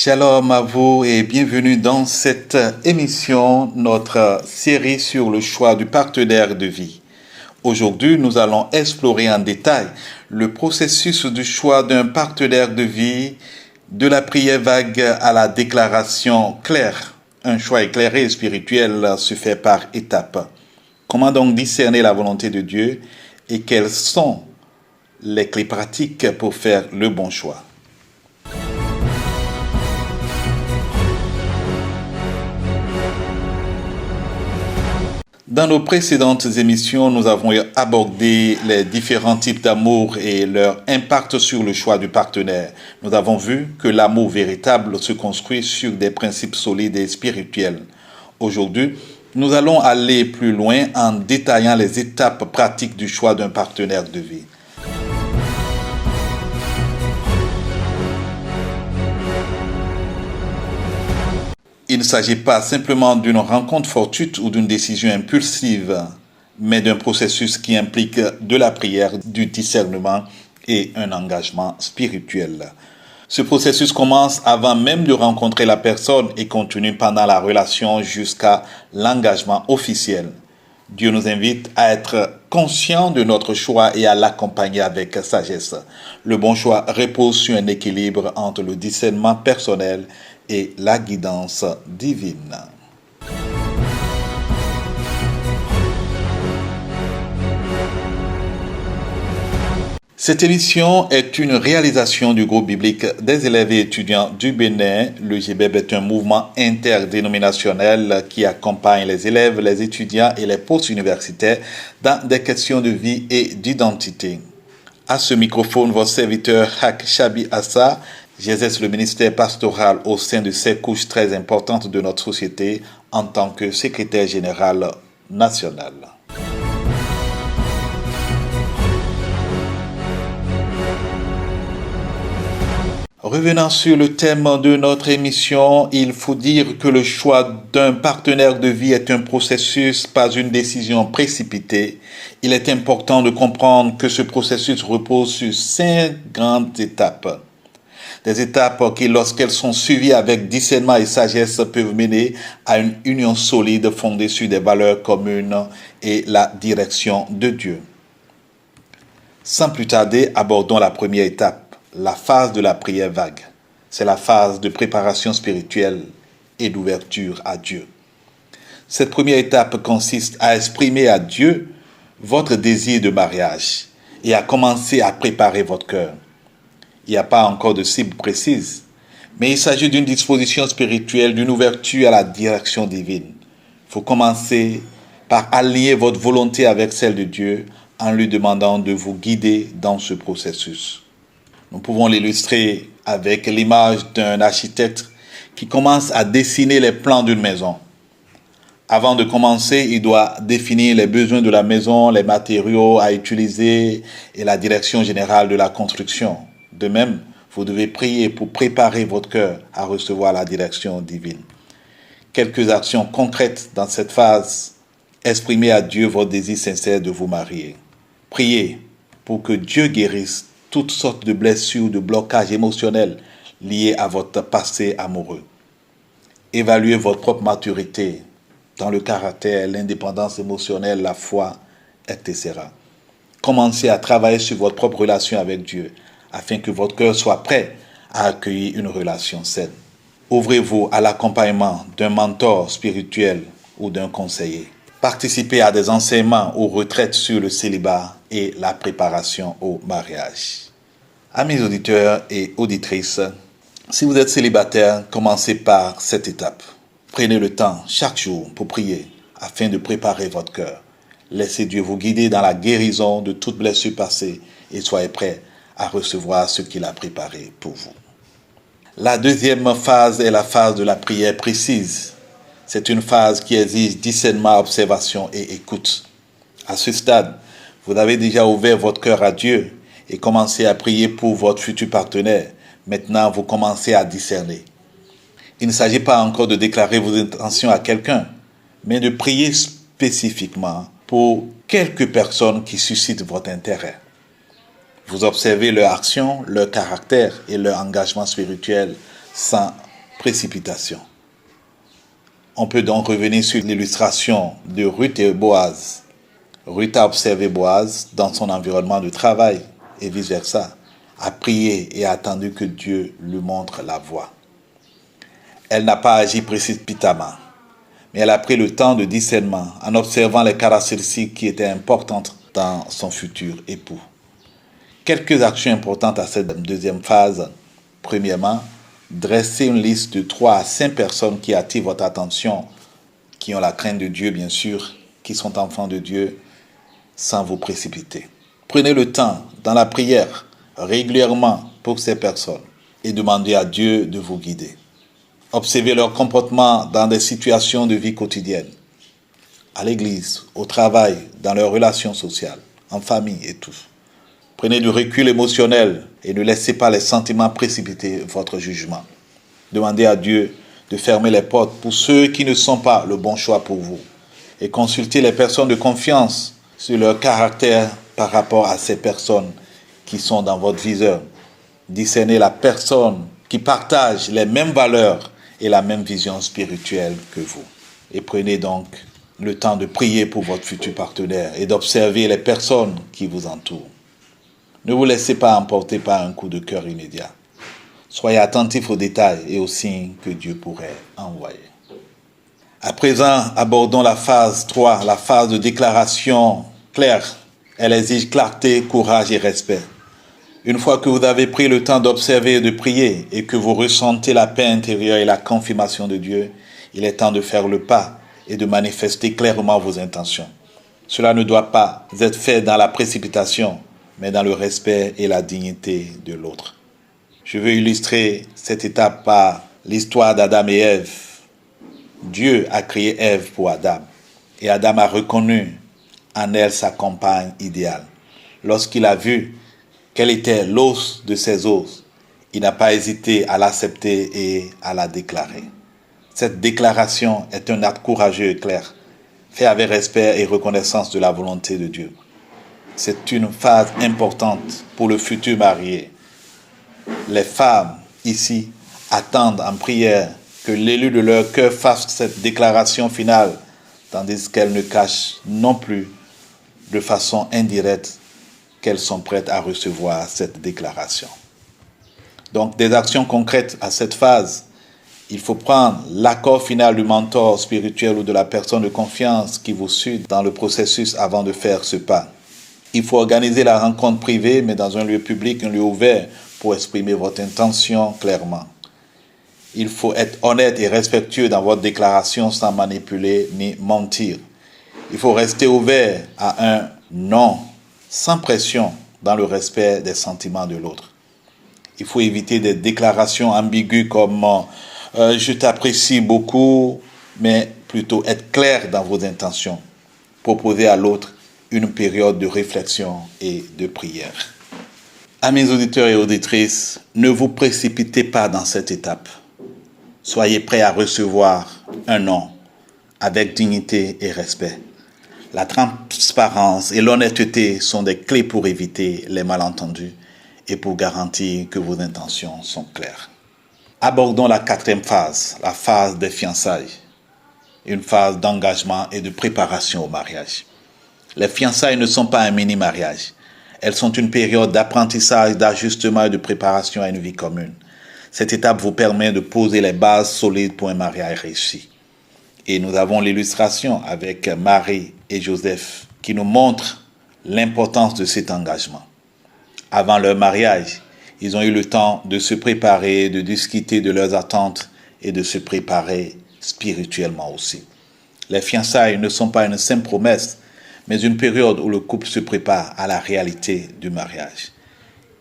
Shalom à vous et bienvenue dans cette émission, notre série sur le choix du partenaire de vie. Aujourd'hui, nous allons explorer en détail le processus du choix d'un partenaire de vie, de la prière vague à la déclaration claire. Un choix éclairé et spirituel se fait par étapes. Comment donc discerner la volonté de Dieu et quelles sont les clés pratiques pour faire le bon choix? Dans nos précédentes émissions, nous avons abordé les différents types d'amour et leur impact sur le choix du partenaire. Nous avons vu que l'amour véritable se construit sur des principes solides et spirituels. Aujourd'hui, nous allons aller plus loin en détaillant les étapes pratiques du choix d'un partenaire de vie. Il ne s'agit pas simplement d'une rencontre fortuite ou d'une décision impulsive, mais d'un processus qui implique de la prière, du discernement et un engagement spirituel. Ce processus commence avant même de rencontrer la personne et continue pendant la relation jusqu'à l'engagement officiel. Dieu nous invite à être conscients de notre choix et à l'accompagner avec sagesse. Le bon choix repose sur un équilibre entre le discernement personnel et la guidance divine. Cette émission est une réalisation du groupe biblique des élèves et étudiants du Bénin. Le GBEB est un mouvement interdénominationnel qui accompagne les élèves, les étudiants et les post-universitaires dans des questions de vie et d'identité. À ce microphone, votre serviteur Hak Shabi Assa, j'exerce le ministère pastoral au sein de ces couches très importantes de notre société en tant que secrétaire général national. Revenant sur le thème de notre émission, il faut dire que le choix d'un partenaire de vie est un processus, pas une décision précipitée. Il est important de comprendre que ce processus repose sur 5 grandes étapes. Des étapes qui, lorsqu'elles sont suivies avec discernement et sagesse, peuvent mener à une union solide fondée sur des valeurs communes et la direction de Dieu. Sans plus tarder, abordons la première étape. La phase de la prière vague. C'est la phase de préparation spirituelle et d'ouverture à Dieu. Cette première étape consiste à exprimer à Dieu votre désir de mariage et à commencer à préparer votre cœur. Il n'y a pas encore de cible précise, mais il s'agit d'une disposition spirituelle, d'une ouverture à la direction divine. Il faut commencer par aligner votre volonté avec celle de Dieu en lui demandant de vous guider dans ce processus. Nous pouvons l'illustrer avec l'image d'un architecte qui commence à dessiner les plans d'une maison. Avant de commencer, il doit définir les besoins de la maison, les matériaux à utiliser et la direction générale de la construction. De même, vous devez prier pour préparer votre cœur à recevoir la direction divine. Quelques actions concrètes dans cette phase. Exprimez à Dieu votre désir sincère de vous marier. Priez pour que Dieu guérisse toutes sortes de blessures, de blocages émotionnels liés à votre passé amoureux. Évaluez votre propre maturité dans le caractère, l'indépendance émotionnelle, la foi, etc. Commencez à travailler sur votre propre relation avec Dieu afin que votre cœur soit prêt à accueillir une relation saine. Ouvrez-vous à l'accompagnement d'un mentor spirituel ou d'un conseiller. Participez à des enseignements ou retraites sur le célibat et la préparation au mariage. Amis auditeurs et auditrices, si vous êtes célibataire, commencez par cette étape. Prenez le temps chaque jour pour prier afin de préparer votre cœur. Laissez Dieu vous guider dans la guérison de toute blessure passée et soyez prêts à recevoir ce qu'il a préparé pour vous. La deuxième phase est la phase de la prière précise. C'est une phase qui exige discernement, observation et écoute. À ce stade, vous avez déjà ouvert votre cœur à Dieu et commencé à prier pour votre futur partenaire. Maintenant, vous commencez à discerner. Il ne s'agit pas encore de déclarer vos intentions à quelqu'un, mais de prier spécifiquement pour quelques personnes qui suscitent votre intérêt. Vous observez leur action, leur caractère et leur engagement spirituel sans précipitation. On peut donc revenir sur l'illustration de Ruth et Boaz. Ruth a observé Boaz dans son environnement de travail et vice-versa, a prié et a attendu que Dieu lui montre la voie. Elle n'a pas agi précipitamment, mais elle a pris le temps de discernement en observant les caractéristiques qui étaient importantes dans son futur époux. Quelques actions importantes à cette deuxième phase. Premièrement, dressez une liste de 3 à 5 personnes qui attirent votre attention, qui ont la crainte de Dieu, bien sûr, qui sont enfants de Dieu, sans vous précipiter. Prenez le temps, dans la prière, régulièrement pour ces personnes et demandez à Dieu de vous guider. Observez leur comportement dans des situations de vie quotidienne, à l'église, au travail, dans leurs relations sociales, en famille et tout. Prenez du recul émotionnel et ne laissez pas les sentiments précipiter votre jugement. Demandez à Dieu de fermer les portes pour ceux qui ne sont pas le bon choix pour vous et consultez les personnes de confiance sur leur caractère par rapport à ces personnes qui sont dans votre viseur. Discernez la personne qui partage les mêmes valeurs et la même vision spirituelle que vous. Et prenez donc le temps de prier pour votre futur partenaire et d'observer les personnes qui vous entourent. Ne vous laissez pas emporter par un coup de cœur immédiat. Soyez attentifs aux détails et aux signes que Dieu pourrait envoyer. À présent, abordons la phase 3, la phase de déclaration claire. Elle exige clarté, courage et respect. Une fois que vous avez pris le temps d'observer et de prier et que vous ressentez la paix intérieure et la confirmation de Dieu, il est temps de faire le pas et de manifester clairement vos intentions. Cela ne doit pas être fait dans la précipitation, mais dans le respect et la dignité de l'autre. Je veux illustrer cette étape par l'histoire d'Adam et Ève. Dieu a créé Ève pour Adam, et Adam a reconnu en elle sa compagne idéale. Lorsqu'il a vu quel était l'os de ses os, il n'a pas hésité à l'accepter et à la déclarer. Cette déclaration est un acte courageux et clair, fait avec respect et reconnaissance de la volonté de Dieu. C'est une phase importante pour le futur marié. Les femmes ici attendent en prière que l'élu de leur cœur fasse cette déclaration finale, tandis qu'elles ne cachent non plus de façon indirecte qu'elles sont prêtes à recevoir cette déclaration. Donc, des actions concrètes à cette phase. Il faut prendre l'accord final du mentor spirituel ou de la personne de confiance qui vous suit dans le processus avant de faire ce pas. Il faut organiser la rencontre privée, mais dans un lieu public, un lieu ouvert, pour exprimer votre intention clairement. Il faut être honnête et respectueux dans votre déclaration sans manipuler ni mentir. Il faut rester ouvert à un non, sans pression, dans le respect des sentiments de l'autre. Il faut éviter des déclarations ambiguës comme je t'apprécie beaucoup, mais plutôt être clair dans vos intentions. Proposer à l'autre une période de réflexion et de prière. Amis auditeurs et auditrices, ne vous précipitez pas dans cette étape. Soyez prêts à recevoir un non avec dignité et respect. La transparence et l'honnêteté sont des clés pour éviter les malentendus et pour garantir que vos intentions sont claires. Abordons la 4e phase, la phase des fiançailles, une phase d'engagement et de préparation au mariage. Les fiançailles ne sont pas un mini-mariage. Elles sont une période d'apprentissage, d'ajustement et de préparation à une vie commune. Cette étape vous permet de poser les bases solides pour un mariage réussi. Et nous avons l'illustration avec Marie et Joseph qui nous montre l'importance de cet engagement. Avant leur mariage, ils ont eu le temps de se préparer, de discuter de leurs attentes et de se préparer spirituellement aussi. Les fiançailles ne sont pas une simple promesse, mais une période où le couple se prépare à la réalité du mariage.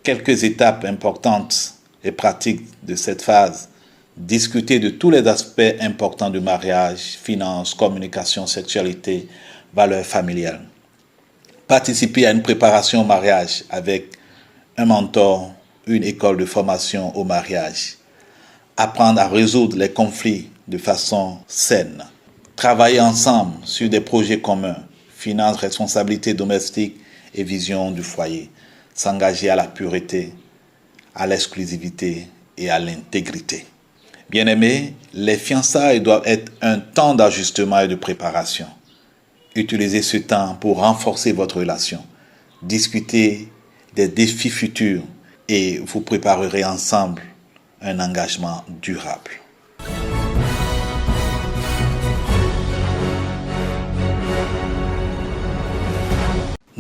Quelques étapes importantes et pratiques de cette phase. Discuter de tous les aspects importants du mariage, finances, communication, sexualité, valeurs familiales. Participer à une préparation au mariage avec un mentor, une école de formation au mariage. Apprendre à résoudre les conflits de façon saine. Travailler ensemble sur des projets communs. Finances, responsabilités domestiques et vision du foyer. S'engager à la pureté, à l'exclusivité et à l'intégrité. Bien-aimés, les fiançailles doivent être un temps d'ajustement et de préparation. Utilisez ce temps pour renforcer votre relation. Discutez des défis futurs et vous préparerez ensemble un engagement durable.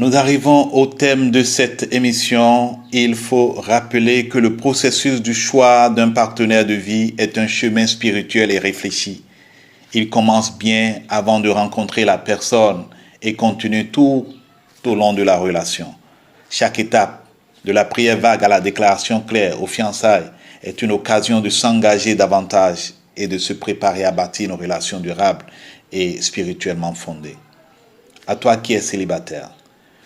Nous arrivons au thème de cette émission. Il faut rappeler que le processus du choix d'un partenaire de vie est un chemin spirituel et réfléchi. Il commence bien avant de rencontrer la personne et continue tout au long de la relation. Chaque étape, de la prière vague à la déclaration claire aux fiançailles, est une occasion de s'engager davantage et de se préparer à bâtir une relation durable et spirituellement fondée. À toi qui es célibataire,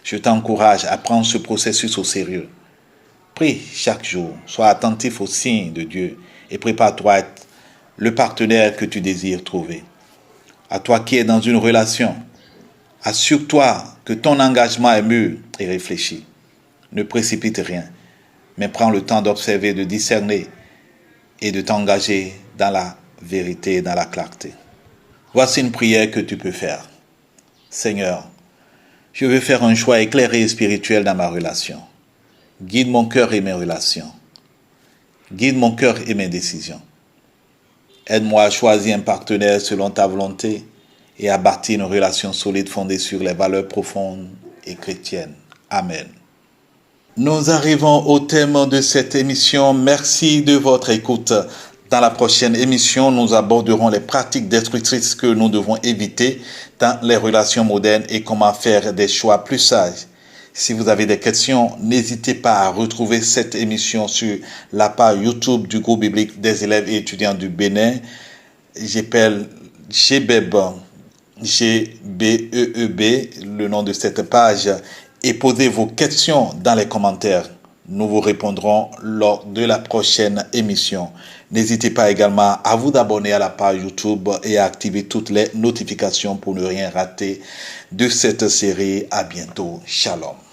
je t'encourage à prendre ce processus au sérieux. Prie chaque jour, sois attentif aux signes de Dieu et prépare-toi à être le partenaire que tu désires trouver. À toi qui es dans une relation, assure-toi que ton engagement est mûr et réfléchi. Ne précipite rien, mais prends le temps d'observer, de discerner et de t'engager dans la vérité et dans la clarté. Voici une prière que tu peux faire. Seigneur, je veux faire un choix éclairé et spirituel dans ma relation. Guide mon cœur et mes relations. Guide mon cœur et mes décisions. Aide-moi à choisir un partenaire selon ta volonté et à bâtir une relation solide fondée sur les valeurs profondes et chrétiennes. Amen. Nous arrivons au thème de cette émission. Merci de votre écoute. Dans la prochaine émission, nous aborderons les pratiques destructrices que nous devons éviter dans les relations modernes et comment faire des choix plus sages. Si vous avez des questions, n'hésitez pas à retrouver cette émission sur la page YouTube du groupe biblique des élèves et étudiants du Bénin. J'appelle GBEB, G-B-E-E-B, le nom de cette page, et posez vos questions dans les commentaires. Nous vous répondrons lors de la prochaine émission. N'hésitez pas également à vous abonner à la page YouTube et à activer toutes les notifications pour ne rien rater de cette série. À bientôt. Shalom.